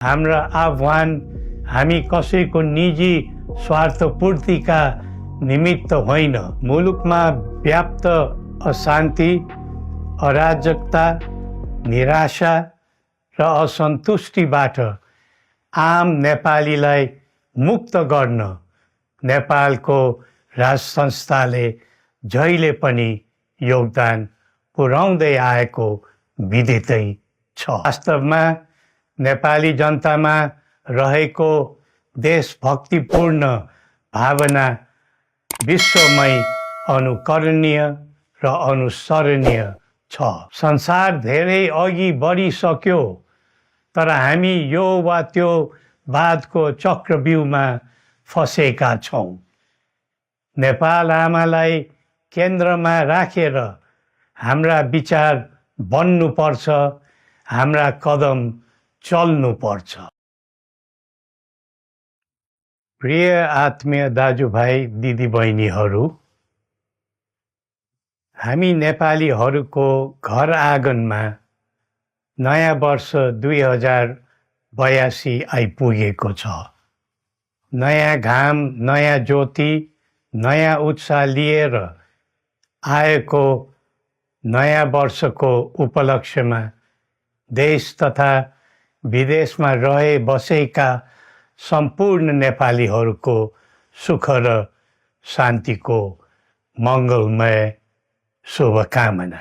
हाम्रो आह्वान हामी कसैको निजी स्वार्थपूर्तिका निमित्त होइन। मुलुकमा व्याप्त अशान्ति, अराजकता, निराशा र असन्तुष्टिबाट आम नेपालीलाई मुक्त गर्न नेपालको राजसंस्थाले जहिले पनि योगदान पुर्याउँदै आएको विदितै छ। वास्तवमा नेपाली जनतामा रहेको देशभक्तिपूर्ण भावना विश्वमै अनुकरणीय र अनुसरणीय छ। संसार धेरै अघि बढिसक्यो, तर हामी यो वा त्यो वादको चक्रव्यूहमा फँसेका छौँ। नेपाल आमालाई केन्द्रमा राखेर हाम्रा विचार बन्नुपर्छ, हाम्रा कदम चल्नुपर्छ। प्रिय आत्मीय दाजुभाइ दिदीबहिनीहरू, हामी नेपालीहरूको घर आँगनमा नयाँ वर्ष 2082 आइपुगेको छ। नयाँ घाम, नयाँ ज्योति, नयाँ उत्साह लिएर आएको नयाँ वर्षको उपलक्ष्यमा देश तथा विदेशमा रहे बसेका सम्पूर्ण नेपालीहरूको सुख र शान्तिको मङ्गलमय शुभकामना।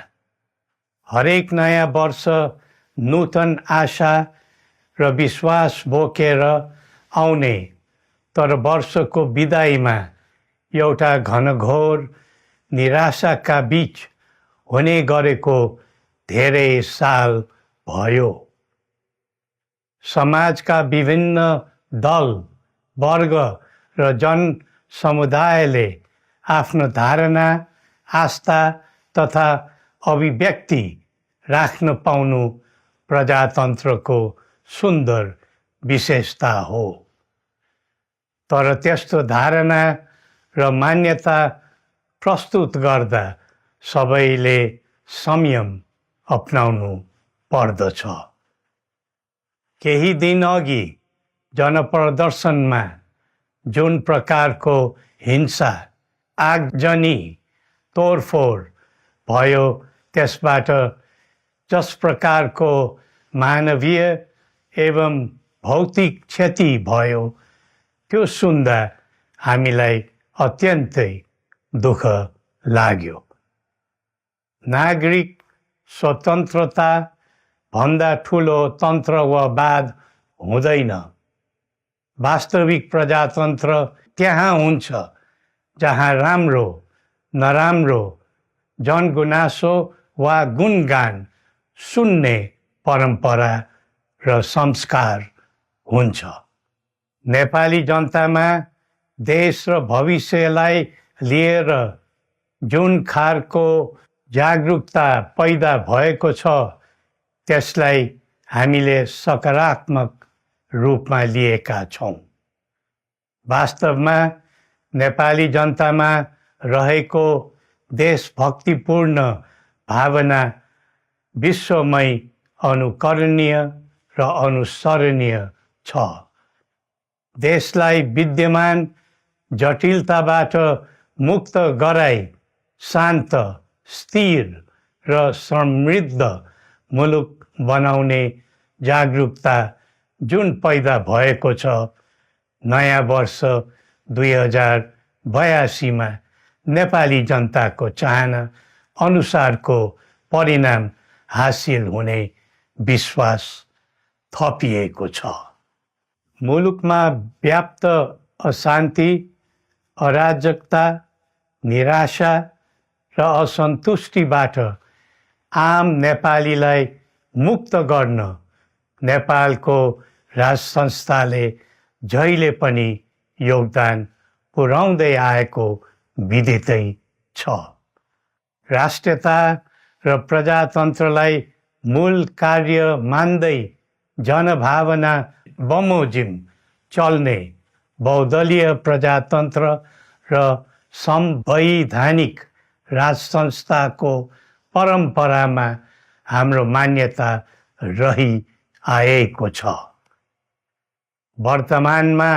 हरेक नयाँ वर्ष नूतन आशा र विश्वास बोकेर आउने, तर वर्षको बिदाईमा एउटा घनघोर निराशाका बीच हुने गरेको धेरै साल भयो। समाजका विभिन्न दल, वर्ग र जन समुदायले आफ्नो धारणा, आस्था तथा अभिव्यक्ति राख्न पाउनु प्रजातन्त्रको सुन्दर विशेषता हो। तर त्यस्तो धारणा र मान्यता प्रस्तुत गर्दा सबैले संयम अपनाउनु पर्दछ। केही दिन अघि जनप्रदर्शनमा जुन प्रकारको हिंसा, आगजनी, तोडफोड भयो, त्यसबाट जस प्रकारको मानवीय एवं भौतिक क्षति भयो, त्यो सुन्दा हामीलाई अत्यन्तै दुःख लाग्यो। नागरिक स्वतन्त्रता भन्दा ठुलो तन्त्र वा वाद हुँदैन। वास्तविक प्रजातन्त्र त्यहाँ हुन्छ जहाँ राम्रो, नराम्रो, जनगुनासो वा गुणगान सुन्ने परम्परा र संस्कार हुन्छ। नेपाली जनतामा देश र भविष्यलाई लिएर जुन खालको जागरुकता पैदा भएको छ, त्यसलाई हामीले सकारात्मक रूपमा लिएका छौँ। वास्तवमा नेपाली जनतामा रहेको देशभक्तिपूर्ण भावना विश्वमै अनुकरणीय र अनुसरणीय छ। देशलाई विद्यमान जटिलताबाट मुक्त गराई शान्त, स्थिर र समृद्ध मुलुक बनाउने जागरुकता जुन पैदा भएको छ, नयाँ वर्ष 2082 मा नेपाली जनताको चाहना अनुसारको परिणाम हासिल हुने विश्वास थपिएको छ। मुलुकमा व्याप्त अशान्ति, अराजकता, निराशा र असन्तुष्टिबाट आम नेपालीलाई मुक्त गर्न नेपालको राजसंस्थाले जहिले पनि योगदान पुर्याउँदै आएको विदितै छ। राष्ट्रियता र प्रजातन्त्रलाई मूल कार्य मान्दै जनभावना बमोजिम चल्ने बहुदलीय प्रजातन्त्र र संवैधानिक राजसंस्थाको परम्परामा हाम्रो मान्यता रही आएको छ। वर्तमानमा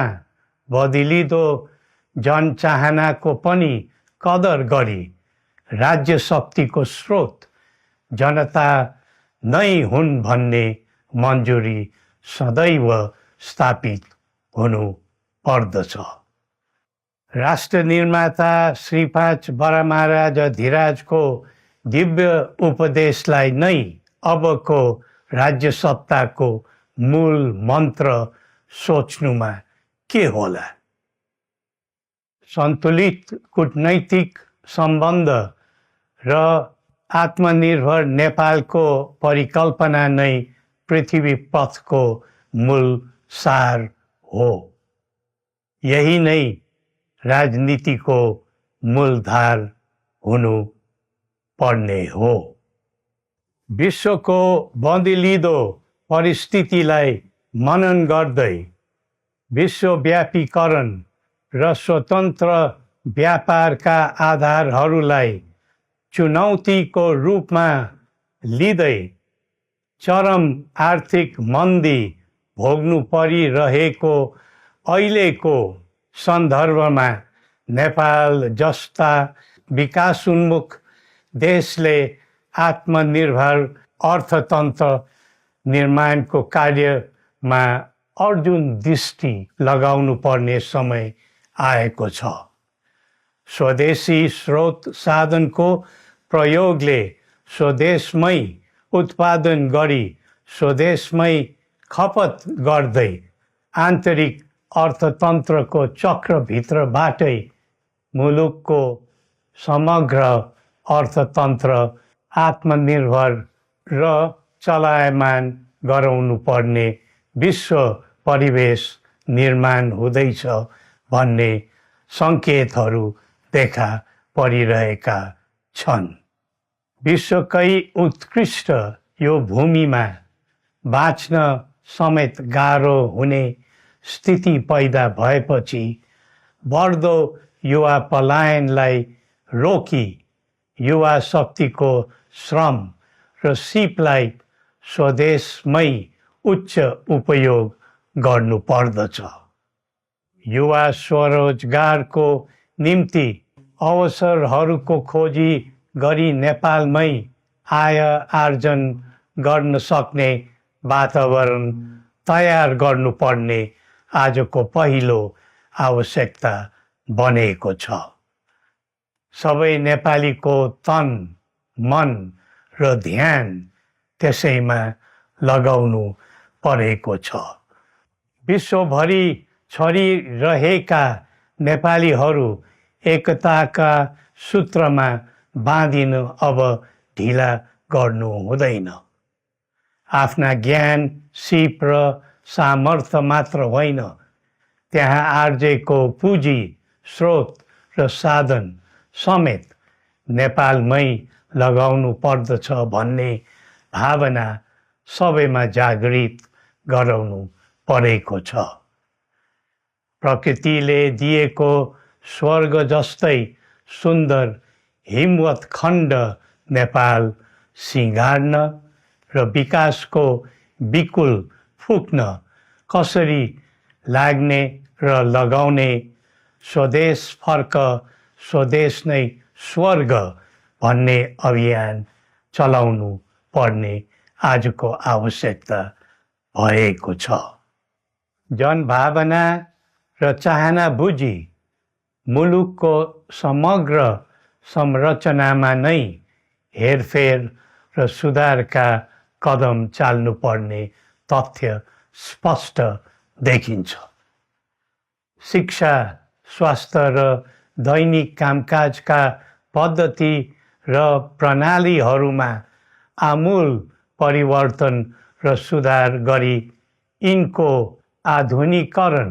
बदलिँदो जनचाहनाको पनि कदर गरी राज्य शक्तिको स्रोत जनता नै हुन् भन्ने मन्जुरी सदैव स्थापित हुनु पर्दछ। राष्ट्र निर्माता श्री 5 बरामहाराज धीराजको दिव्य उपदेशलाई नै अबको राज्य सत्ताको मूल मन्त्र सोच्नुमा के होला? सन्तुलित कूटनैतिक सम्बन्ध र आत्मनिर्भर नेपालको परिकल्पना नै पृथ्वी पथको मूल सार हो। यही नै राजनीतिको मूलधार हुनु पर्ने हो। विश्वको बदलिँदो परिस्थितिलाई मनन गर्दै विश्वव्यापीकरण र स्वतन्त्र व्यापारका आधारहरूलाई चुनौतीको रूपमा लिँदै चरम आर्थिक मन्दी भोग्नु परिरहेको अहिलेको सन्दर्भमा नेपाल जस्ता विकासोन्मुख देशले आत्मनिर्भर अर्थतन्त्र निर्माणको कार्यमा अर्जुन दृष्टि लगाउनु पर्ने समय आएको छ। स्वदेशी स्रोत साधनको प्रयोगले स्वदेशमै उत्पादन गरी स्वदेशमै खपत गर्दै आन्तरिक अर्थतन्त्रको चक्रभित्रबाटै मुलुकको समग्र अर्थतन्त्र आत्मनिर्भर र चलायमान गराउनु पर्ने विश्व परिवेश निर्माण हुँदैछ भन्ने सङ्केतहरू देखा परिरहेका छन्। विश्वकै उत्कृष्ट यो भूमिमा बाँच्न समेत गाह्रो हुने स्थिति पैदा भएपछि बढ्दो युवा पलायनलाई रोकी युवा शक्तिको श्रम र सिपलाई स्वदेशमै उच्च उपयोग गर्नु पर्दछ। युवा स्वरोजगारको निम्ति अवसरहरूको खोजी गरी नेपालमै आय आर्जन गर्न सक्ने वातावरण तयार गर्नुपर्ने आजको पहिलो आवश्यकता बनेको छ। सबै नेपालीको तन, मन र ध्यान त्यसैमा लगाउनु परेको छ। विश्वभरि छरिरहेका नेपालीहरू एकताका सूत्रमा बाँधिन अब ढिला गर्नु हुँदैन। आफ्ना ज्ञान, सिप र सामर्थ्य मात्र होइन, त्यहाँ आर्जेको पुँजी, स्रोत र साधन समेत नेपालमै लगाउनु पर्दछ भन्ने भावना सबैमा जागृत गराउनु परेको छ। प्रकृतिले दिएको स्वर्ग जस्तै सुन्दर हिमवत् खण्ड नेपाल सिँगार्न र विकासको विपुल फुक्न कसरी लाग्ने र लगाउने स्वदेश फर्क स्वदेश नै स्वर्ग भन्ने अभियान चलाउनु पर्ने आजको आवश्यकता भएको छ। जनभावना र चाहना बुझी मुलुकको समग्र संरचनामा नै हेरफेर र सुधारका कदम चाल्नुपर्ने तथ्य स्पष्ट देखिन्छ। शिक्षा, स्वास्थ्य र दैनिक कामकाजका पद्धति र प्रणालीहरूमा आमूल परिवर्तन र सुधार गरी यिनको आधुनिकीकरण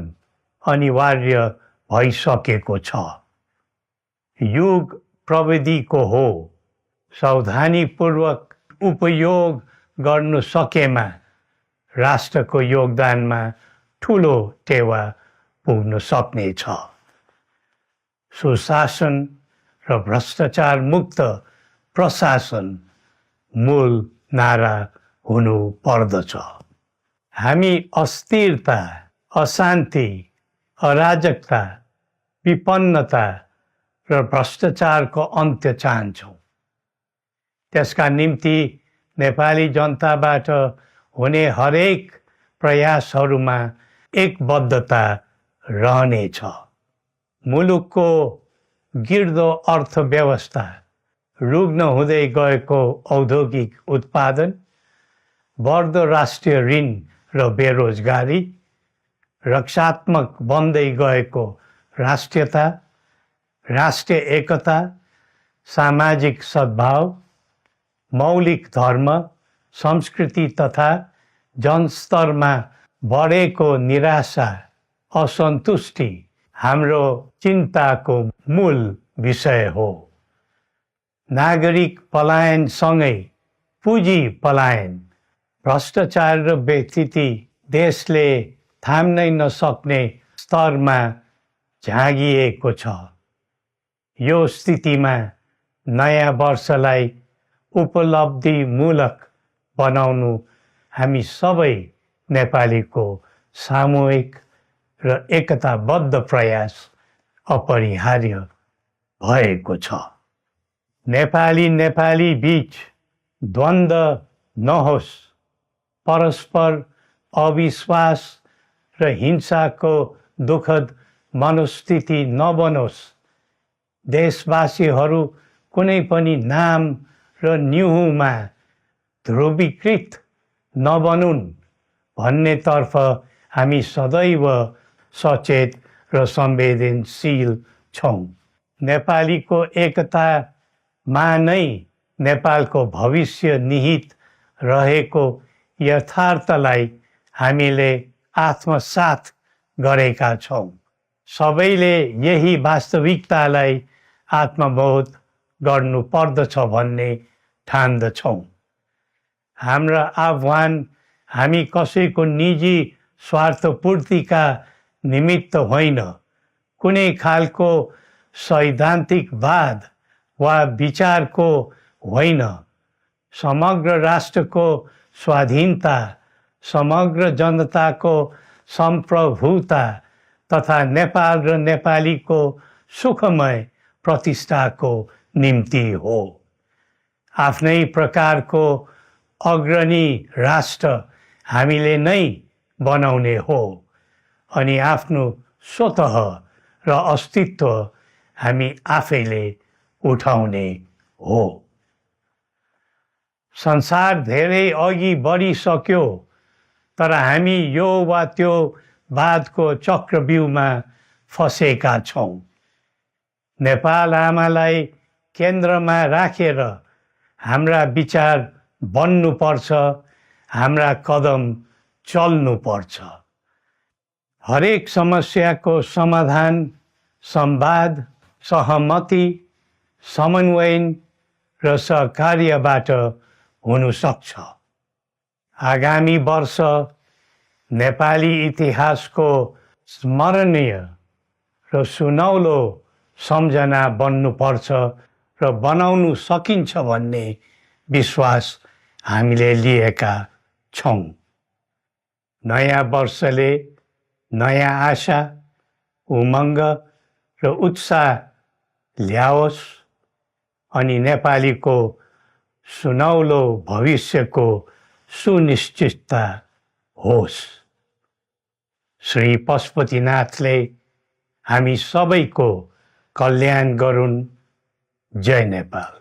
अनिवार्य भइसकेको छ। युग प्रविधिको हो, सावधानीपूर्वक उपयोग गर्नु सकेमा राष्ट्रको योगदानमा ठुलो टेवा पुग्न सक्नेछ। सुशासन र भ्रष्टाचार मुक्त प्रशासन मूल नारा हुनु पर्दछ। हामी अस्थिरता, अशान्ति, अराजकता, विपन्नता र भ्रष्टाचारको अन्त्य चाहन्छौँ। त्यसका निम्ति नेपाली जनताबाट हुने हरेक प्रयासहरूमा एकबद्धता रहनेछ। मुलुकको गिर्दो अर्थव्यवस्था, रुग्न हुँदै गएको औद्योगिक उत्पादन, बढ्दो राष्ट्रिय ऋण र बेरोजगारी, रक्षात्मक बन्दै गएको राष्ट्रियता, राष्ट्रिय एकता, सामाजिक सद्भाव, मौलिक धर्म, संस्कृति तथा जनस्तरमा बढेको निराशा, असन्तुष्टि हाम्रो चिन्ताको मूल विषय हो। नागरिक पलायनसँगै पुँजी पलायन, भ्रष्टाचार र व्यथिति देशले थाम्नै नसक्ने स्तरमा झाँगिएको छ। यो स्थितिमा नयाँ वर्षलाई उपलब्धिमूलक बनाउनु हामी सबै नेपालीको सामूहिक र एकताबद्ध प्रयास अपरिहार्य भएको छ। नेपाली बीच द्वन्द्व नहोस्, परस्पर अविश्वास र हिंसाको दुःखद मनोस्थिति नबनोस्, देशवासीहरू कुनै पनि नाम र न्युहुमा ध्रुवीकृत नबनुन् भन्नेतर्फ हामी सदैव सचेत र संवेदनशील छौँ। नेपालीको एकतामा नै नेपालको भविष्य निहित रहेको यथार्थलाई हामीले आत्मसात गरेका छौँ। सबैले यही वास्तविकतालाई आत्मबोध गर्नुपर्दछ भन्ने ठान्दछौँ। हाम्रा आह्वान हामी कसैको निजी स्वार्थपूर्तिका निमित्त होइन, कुनै खालको सैद्धान्तिकवाद वा विचारको होइन, समग्र राष्ट्रको स्वाधीनता, समग्र जनताको सम्प्रभुता तथा नेपाल र नेपालीको सुखमय प्रतिष्ठाको निम्ति हो। आफ्नै प्रकारको अग्रणी राष्ट्र हामीले नै बनाउने हो अनि आफ्नो स्वतः र अस्तित्व हामी आफैले उठाउने हो। संसार धेरै अघि बढिसक्यो, तर हामी यो वा त्यो वादको चक्रव्यूहमा फँसेका छौँ। नेपाल आमालाई केन्द्रमा राखेर हाम्रा विचार बन्नुपर्छ, हाम्रा कदम चल्नुपर्छ। हरेक समस्याको समाधान संवाद, सहमति, समन्वयन र सहकार्यबाट हुन सक्छ। आगामी वर्ष नेपाली इतिहासको स्मरणीय र सुनौलो सम्झना बन्नुपर्छ र बनाउनु सकिन्छ भन्ने विश्वास हामीले लिएका छौँ। नयाँ वर्षले नयाँ आशा, उमङ्ग र उत्साह ल्याओस् अनि नेपालीको सुनौलो भविष्यको सुनिश्चितता होस्। श्री पशुपतिनाथले हामी सबैको कल्याण गरून्। जय नेपाल।